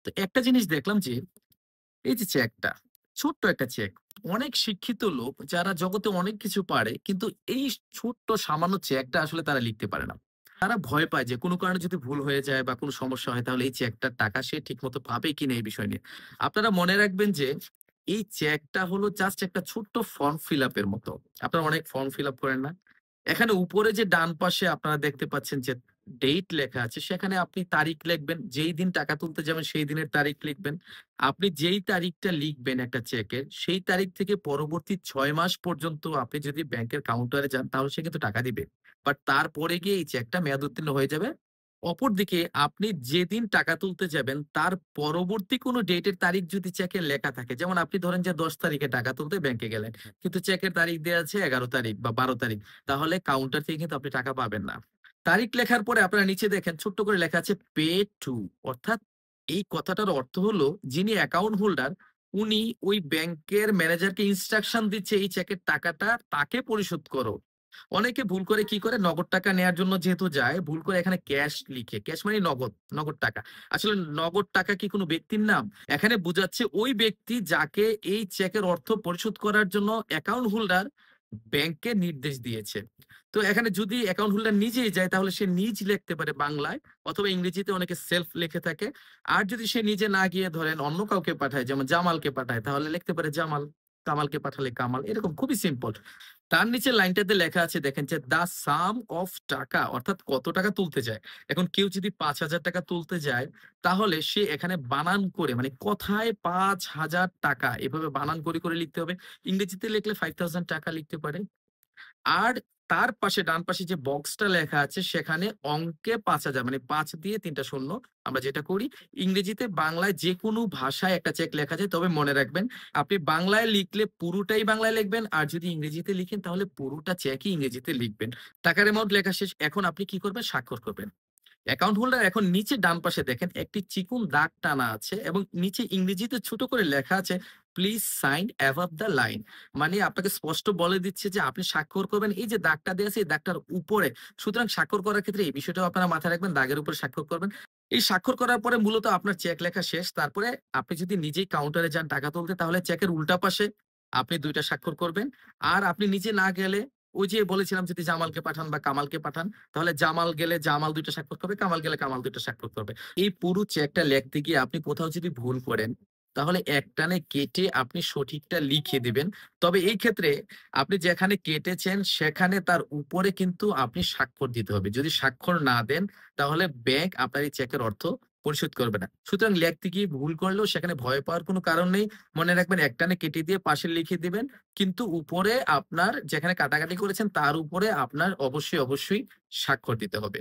তো একটা জিনিস দেখলাম যে এই যে চেকটা, ছোট্ট একটা চেক। অনেক শিক্ষিত লোক যারা জগতে অনেক কিছু পারে কিন্তু এই ছোট্ট সামান্য চেকটা আসলে তারা লিখতে পারে না। তারা ভয় পায় যে কোনো কারণে যদি ভুল হয়ে যায় বা কোনো সমস্যা হয় তাহলে এই চেকটার টাকা সে ঠিকমতো পাবে কিনা এই বিষয় নিয়ে। আপনারা মনে রাখবেন যে এই চেকটা হলো জাস্ট একটা ছোট্ট ফর্ম ফিল আপ এর মতো। আপনারা অনেক ফর্ম ফিল আপ করেন না? এখানে উপরে যে ডান পাশে আপনারা দেখতে পাচ্ছেন যে ডেট লেখা আছে, সেখানে আপনি তারিখ লিখবেন। যেই দিন টাকা তুলতে যাবেন সেই দিনের তারিখ লিখবেন। আপনি যেই তারিখটা লিখবেন একটা চেকের, সেই তারিখ থেকে পরবর্তী ৬ মাস পর্যন্ত আপনি যদি ব্যাংকের কাউন্টারে যান তাহলে সে কিন্তু টাকা দিবে। বাট তারপরে গিয়ে এই চেকটা মেয়াদ উত্তীর্ণ হয়ে যাবে। অপরদিকে আপনি যেদিন টাকা তুলতে যাবেন তার পরবর্তী কোনো ডেটের তারিখ যদি চেকে লেখা থাকে, যেমন আপনি ধরেন যে ১০ তারিখে টাকা তুলতে ব্যাংকে গেলেন। কিন্তু চেকের তারিখ দেয়া আছে ১১ তারিখ বা ১২ তারিখ। তাহলে কাউন্টার থেকে কিন্তু আপনি টাকা পাবেন না। তারিখ লেখার পরে আপনারা নিচে দেখেন ছোট্ট করে লেখা আছে পে টু, অর্থাৎ এই কথাটার অর্থ হলো যিনি অ্যাকাউন্ট হোল্ডার উনি ওই ব্যাংকের ম্যানেজারকে ইনস্ট্রাকশন দিচ্ছে এই চেকের টাকাটা তাকে পরিশোধ করো। অনেকে ভুল করে কি করে নগদ টাকা নেয়ার জন্য যেহেতু যায়, ভুল করে এখানে ক্যাশ লিখে। ক্যাশ মানে নগদ, নগদ টাকা। আসলে নগদ টাকা কি কোনো ব্যক্তির নাম? এখানে বুঝাচ্ছে ওই ব্যক্তি যাকে এই চেকের অর্থ পরিশোধ করার জন্য অ্যাকাউন্ট হোল্ডার ব্যাংককে নির্দেশ দিয়েছে। তো এখানে যদি অ্যাকাউন্ট হোল্ডার নিজেই যায় তাহলে সে নিজ লিখতে পারে বাংলায়, অথবা ইংরেজিতে অনেকে সেলফ লিখে থাকে। আর যদি সে নিজে না গিয়ে ধরেন অন্য কাউকে পাঠায় যেমন জামালকে পাঠায় তাহলে লিখতে পারে জামাল, কামালকে পাঠালে কামাল। এরকম খুবই সিম্পল। তার নিচের লাইনটাতে লেখা আছে দেখেন যে দা সাম অফ টাকা, অর্থাৎ কত টাকা তুলতে যায়। এখন কেউ যদি ৫,০০০ টাকা তুলতে যায় তাহলে সে এখানে বানান করে মানে কথায় ৫,০০০ টাকা এভাবে বানান করে লিখতে হবে। ইংরেজিতে লিখলে ৫,০০০ টাকা লিখতে পারে। আর তার পাশে ডান পাশে যে বক্সটা লেখা আছে সেখানে অঙ্কে ৫,০০০ মানে ৫ দিয়ে ৩ টা শূন্য। আমরা যেটা করি ইংরেজিতে বাংলায় যেকোনো ভাষায় একটা চেক লেখা যায়। তবে মনে রাখবেন আপনি বাংলায় লিখলে পুরোটাই বাংলায় লিখবেন। আর যদি ইংরেজিতে লিখেন তাহলে পুরোটা চেকই ইংরেজিতে লিখবেন। টাকার অ্যামাউন্ট লেখা শেষ। এখন আপনি কি করবেন? স্বাক্ষর করবেন। অ্যাকাউন্ট হোল্ডার এখন নিচে ডান পাশে দেখেন একটি চিকন দাগ টানা আছে এবং নিচে ইংরেজিতে ছোট করে লেখা আছে please sign above the line. মানে আপনাকে স্পষ্ট বলে দিচ্ছে যে আপনি স্বাক্ষর করবেন এই যে দাগটা দেওয়া আছে এই দাগটার উপরে। সুতরাং স্বাক্ষর করার ক্ষেত্রে এই বিষয়টাও আপনারা মাথায় রাখবেন, দাগের উপরে স্বাক্ষর করবেন। এই স্বাক্ষর করার পরে মূলত আপনার চেক লেখা শেষ। তারপরে আপনি যদি নিজেই কাউন্টারে যান টাকা তুলতে তাহলে চেকের উল্টা পাশে আপনি ২ টা স্বাক্ষর করবেন। আর আপনি নিজে না গেলে ওই যে বলেছিলাম যদি জামালকে পাঠান বা কামালকে পাঠান তাহলে জামাল গেলে জামাল ২ টা স্বাক্ষর করবে, কামাল গেলে কামাল ২ টা স্বাক্ষর করবে। এই পুরো চেকটা লিখতে গিয়ে আপনি কোথাও যদি ভুল করেন, তাহলে একটানে কেটে আপনি সঠিকটা লিখে দিবেন। তবে এই ক্ষেত্রে আপনি যেখানে কেটেছেন সেখানে তার উপরে কিন্তু আপনি স্বাক্ষর দিতে হবে। যদি স্বাক্ষর না দেন তাহলে ব্যাংক আপনার এই চেকের অর্থ পরিশোধ করবে না। সুতরাং লিখতে গিয়ে ভুল করলেও সেখানে ভয় পাওয়ার কোনো কারণ নেই। মনে রাখবেন একটানে কেটে দিয়ে পাশে লিখে দিবেন। কিন্তু উপরে আপনার যেখানে কাটাকাটি করেছেন তার উপরে আপনার অবশ্যই স্বাক্ষর দিতে হবে।